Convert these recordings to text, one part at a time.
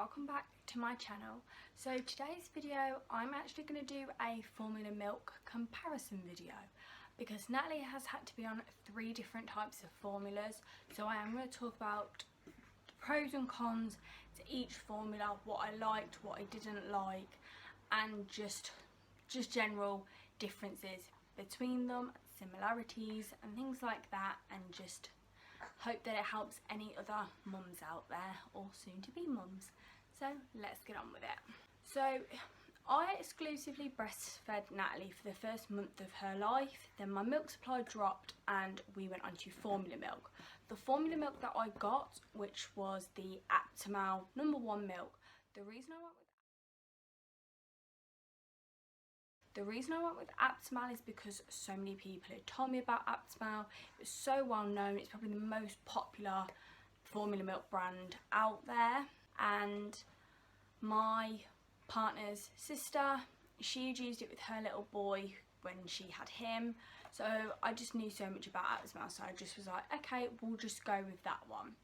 welcome back to my channel. So today's video I'm actually going to do a formula milk comparison video because Natalie has had to be on 3 different types of formulas, so I am going to talk about the pros and cons to each formula, what I liked, what I didn't like, and just general differences between them, similarities and things like that, and just hope that it helps any other mums out there or soon to be mums. So let's get on with it. So I exclusively breastfed Natalie for the first month of her life, then my milk supply dropped and we went on to formula milk. The formula milk that I got, which was the Aptamil #1 milk, the reason I went with Aptamil is because so many people had told me about Aptamil. It was so well known. It's probably the most popular formula milk brand out there. And my partner's sister, she'd used it with her little boy when she had him. So I just knew so much about Aptamil. So I just was like, okay, we'll just go with that one.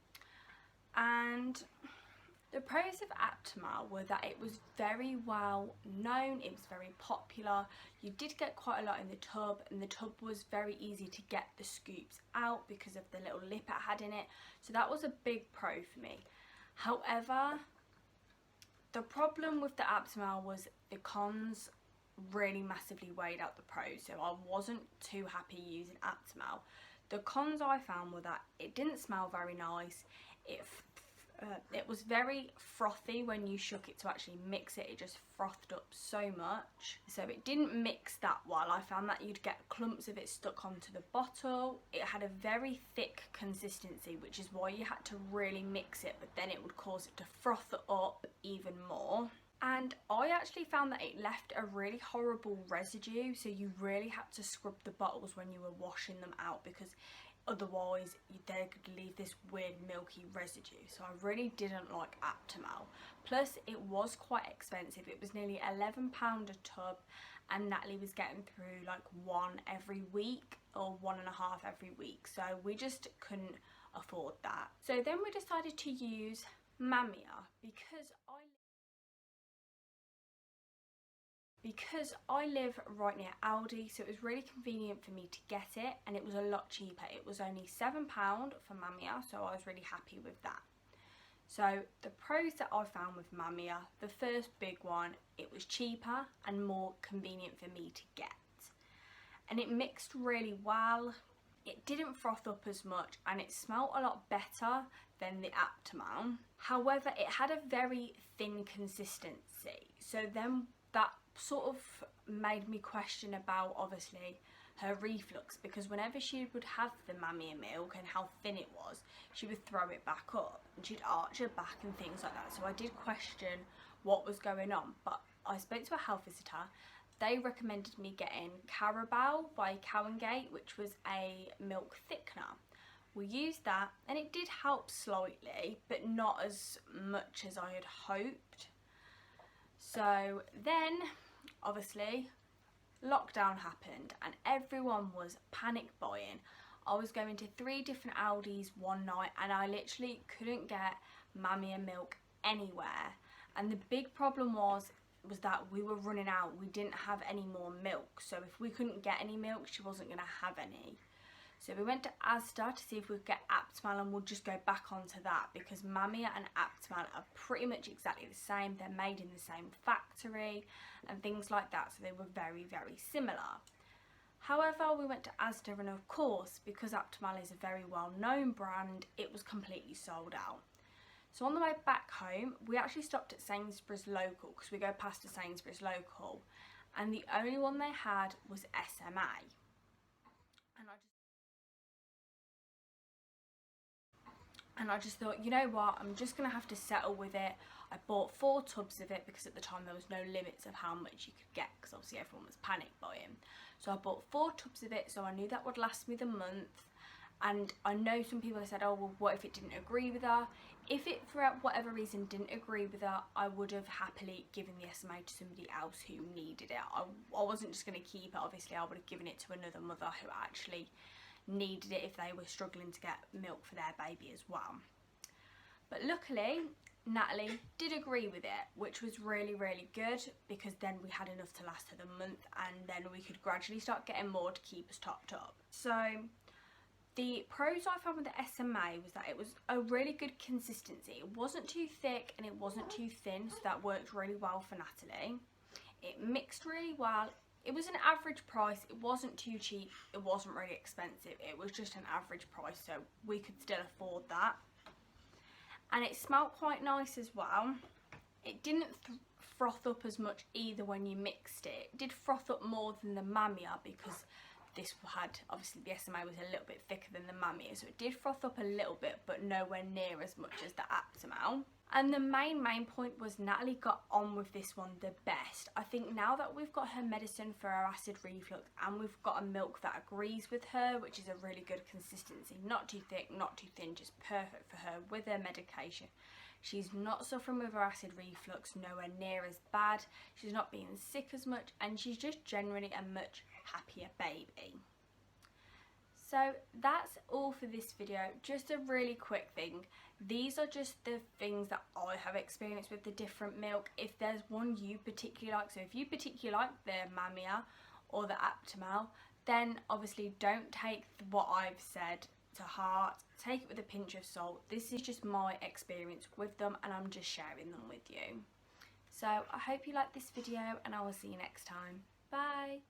And the pros of Aptamil were that it was very well known, it was very popular, you did get quite a lot in the tub, and the tub was very easy to get the scoops out because of the little lip it had in it, so that was a big pro for me. However, the problem with the Aptamil was the cons really massively weighed out the pros, so I wasn't too happy using Aptamil. The cons I found were that it didn't smell very nice, it was very frothy when you shook it to actually mix it. It just frothed up so much, so it didn't mix that well. I found that you'd get clumps of it stuck onto the bottle. It had a very thick consistency, which is why you had to really mix it, but then it would cause it to froth up even more. And I actually found that it left a really horrible residue, so you really had to scrub the bottles when you were washing them out, because otherwise they could leave this weird milky residue. So I really didn't like Aptamil. Plus it was quite expensive. It was nearly £11 a tub, and Natalie was getting through like 1 every week or 1.5 every week, so we just couldn't afford that. So then we decided to use Mamia because I live right near Aldi, so it was really convenient for me to get it, and it was a lot cheaper. It was only £7 for Mamia, so I was really happy with that. So the pros that I found with Mamia, the first big one, it was cheaper and more convenient for me to get, and it mixed really well. It didn't froth up as much, and it smelled a lot better than the Aptamil. However, it had a very thin consistency, so then that sort of made me question about obviously her reflux, because whenever she would have the Mamia milk and how thin it was, she would throw it back up and she'd arch her back and things like that. So I did question what was going on, but I spoke to a health visitor. They recommended me getting Carabao by Cow and Gate, which was a milk thickener. We used that and it did help slightly, but not as much as I had hoped. So then obviously lockdown happened and everyone was panic buying. I was going to 3 different Aldis one night and I literally couldn't get Mamia milk anywhere, and the big problem was that we were running out. We didn't have any more milk, so if we couldn't get any milk, she wasn't going to have any. So we went to Asda to see if we could get Aptamil, and we'll just go back onto that because Mamia and Aptamil are pretty much exactly the same. They're made in the same factory and things like that, so they were very, very similar. However, we went to Asda, and of course, because Aptamil is a very well-known brand, it was completely sold out. So on the way back home, we actually stopped at Sainsbury's Local because we go past a Sainsbury's Local, and the only one they had was SMA. And I just thought, you know what, I'm just going to have to settle with it. I bought 4 tubs of it because at the time there was no limits of how much you could get, because obviously everyone was panic buying. So I bought 4 tubs of it, so I knew that would last me the month. And I know some people have said, oh well, what if it didn't agree with her? If it for whatever reason didn't agree with her, I would have happily given the SMA to somebody else who needed it. I wasn't just going to keep it. Obviously I would have given it to another mother who actually needed it if they were struggling to get milk for their baby as well. But luckily Natalie did agree with it, which was really, really good, because then we had enough to last her the month, and then we could gradually start getting more to keep us topped up. So the pros I found with the SMA was that it was a really good consistency. It wasn't too thick and it wasn't too thin, so that worked really well for Natalie. It mixed really well. It was an average price. It wasn't too cheap. It wasn't really expensive. It was just an average price, so we could still afford that. And it smelled quite nice as well. It didn't froth up as much either when you mixed it. It did froth up more than the Mamia, because this had, obviously the SMA was a little bit thicker than the Mamia, so it did froth up a little bit, but nowhere near as much as the Aptamil. And the main point was Natalie got on with this one the best. I think now that we've got her medicine for her acid reflux, and we've got a milk that agrees with her, which is a really good consistency, not too thick, not too thin, just perfect for her with her medication. She's not suffering with her acid reflux, nowhere near as bad. She's not being sick as much, and she's just generally a much happier baby. So that's all for this video. Just a really quick thing. These are just the things that I have experienced with the different milk. If there's one you particularly like, so if you particularly like the Mamia or the Aptamil, then obviously don't take what I've said to heart. Take it with a pinch of salt. This is just my experience with them, and I'm just sharing them with you. So I hope you like this video, and I will see you next time. Bye.